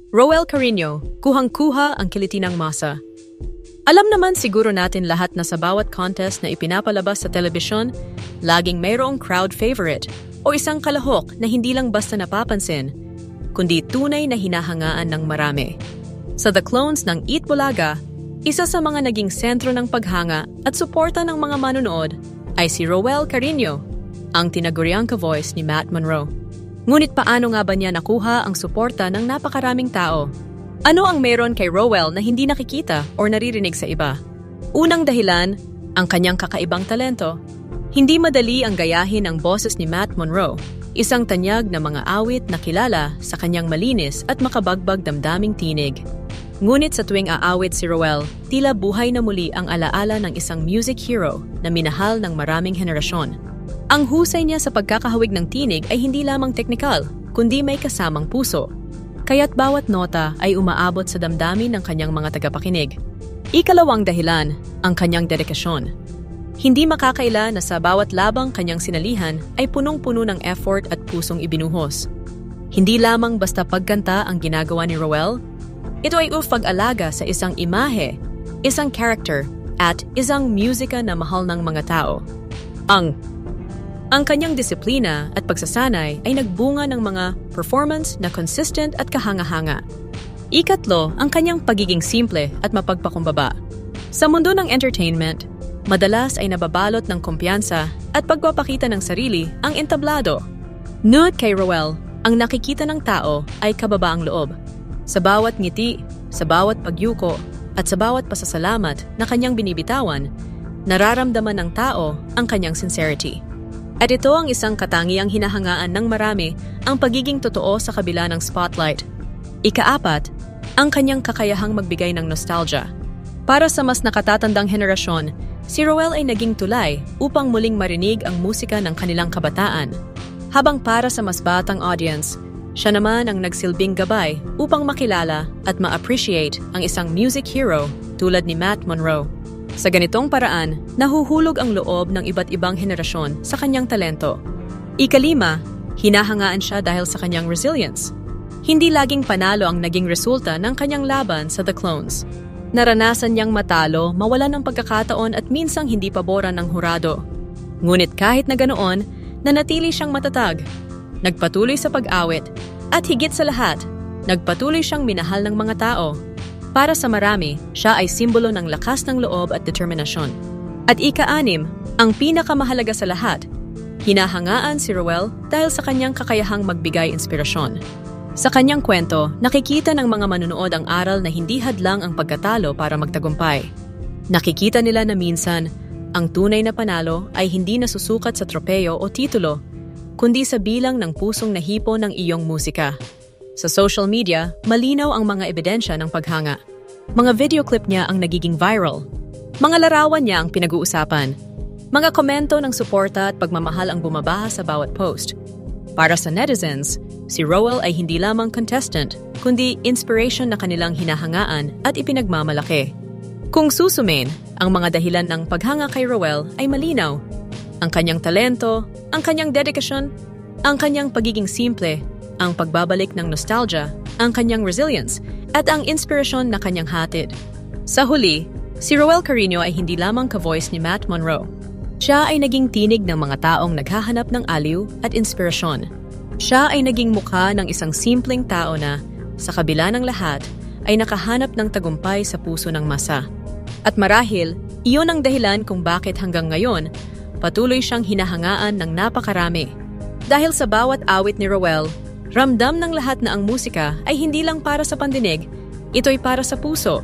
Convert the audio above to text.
Roel Carino, kuhang-kuha ang kiliti ng masa. Alam naman siguro natin lahat na sa bawat contest na ipinapalabas sa telebisyon, laging mayroong crowd favorite o isang kalahok na hindi lang basta napapansin, kundi tunay na hinahangaan ng marami. Sa The Clones ng Eat Bulaga, isa sa mga naging sentro ng paghanga at suporta ng mga manunood ay si Roel Carino, ang tinaguriang ka-voice ni Matt Monro. Ngunit paano nga ba niya nakuha ang suporta ng napakaraming tao? Ano ang meron kay Roel na hindi nakikita o naririnig sa iba? Unang dahilan, ang kanyang kakaibang talento. Hindi madali ang gayahin ang boses ni Matt Monro, isang tanyag na mga awit na kilala sa kanyang malinis at makabagbag damdaming tinig. Ngunit sa tuwing aawit si Roel, tila buhay na muli ang alaala ng isang music hero na minahal ng maraming henerasyon. Ang husay niya sa pagkakahawig ng tinig ay hindi lamang teknikal, kundi may kasamang puso. Kaya't bawat nota ay umaabot sa damdamin ng kanyang mga tagapakinig. Ikalawang dahilan, ang kanyang dedikasyon. Hindi makakaila na sa bawat labang kanyang sinalihan ay punong-puno ng effort at pusong ibinuhos. Hindi lamang basta pagkanta ang ginagawa ni Roel, ito ay pag-alaga sa isang imahe, isang character, at isang musika na mahal ng mga tao. Ang kanyang disiplina at pagsasanay ay nagbunga ng mga performance na consistent at kahanga-hanga. Ikatlo, ang kanyang pagiging simple at mapagpakumbaba. Sa mundo ng entertainment, madalas ay nababalot ng kumpiyansa at pagpapakita ng sarili ang entablado. Ngunit kay Roel, ang nakikita ng tao ay kababaang loob. Sa bawat ngiti, sa bawat pagyuko, at sa bawat pasasalamat na kanyang binibitawan, nararamdaman ng tao ang kanyang sincerity. At ito ang isang katangiang hinahangaan ng marami, ang pagiging totoo sa kabila ng spotlight. Ikaapat, ang kanyang kakayahang magbigay ng nostalgia. Para sa mas nakatatandang henerasyon, si Roel ay naging tulay upang muling marinig ang musika ng kanilang kabataan. Habang para sa mas batang audience, siya naman ang nagsilbing gabay upang makilala at ma-appreciate ang isang music hero tulad ni Matt Monro. Sa ganitong paraan, nahuhulog ang loob ng iba't ibang henerasyon sa kanyang talento. Ikalima, hinahangaan siya dahil sa kanyang resilience. Hindi laging panalo ang naging resulta ng kanyang laban sa The Clones. Naranasan niyang matalo, mawalan ng pagkakataon at minsang hindi paboran ng hurado. Ngunit kahit na ganoon, nanatili siyang matatag. Nagpatuloy sa pag-awit at higit sa lahat, nagpatuloy siyang minahal ng mga tao. Para sa marami, siya ay simbolo ng lakas ng loob at determinasyon. At ika-anim, ang pinakamahalaga sa lahat, hinahangaan si Roel dahil sa kanyang kakayahang magbigay inspirasyon. Sa kanyang kwento, nakikita ng mga manunood ang aral na hindi hadlang ang pagkatalo para magtagumpay. Nakikita nila na minsan, ang tunay na panalo ay hindi nasusukat sa tropeyo o titulo, kundi sa bilang ng pusong nahipo ng iyong musika. Sa social media, malinaw ang mga ebidensya ng paghanga. Mga video clip niya ang nagiging viral. Mga larawan niya ang pinag-uusapan. Mga komento ng suporta at pagmamahal ang bumabaha sa bawat post. Para sa netizens, si Roel ay hindi lamang contestant, kundi inspiration na kanilang hinahangaan at ipinagmamalaki. Kung susumin, ang mga dahilan ng paghanga kay Roel ay malinaw. Ang kanyang talento, ang kanyang dedikasyon, ang kanyang pagiging simple, ang pagbabalik ng nostalgia, ang kanyang resilience, at ang inspirasyon na kanyang hatid. Sa huli, si Roel Carino ay hindi lamang ka-voice ni Matt Monro. Siya ay naging tinig ng mga taong naghahanap ng aliw at inspirasyon. Siya ay naging mukha ng isang simpleng tao na, sa kabila ng lahat, ay nakahanap ng tagumpay sa puso ng masa. At marahil, iyon ang dahilan kung bakit hanggang ngayon, patuloy siyang hinahangaan ng napakarami. Dahil sa bawat awit ni Roel, ramdam ng lahat na ang musika ay hindi lang para sa pandinig, ito'y para sa puso.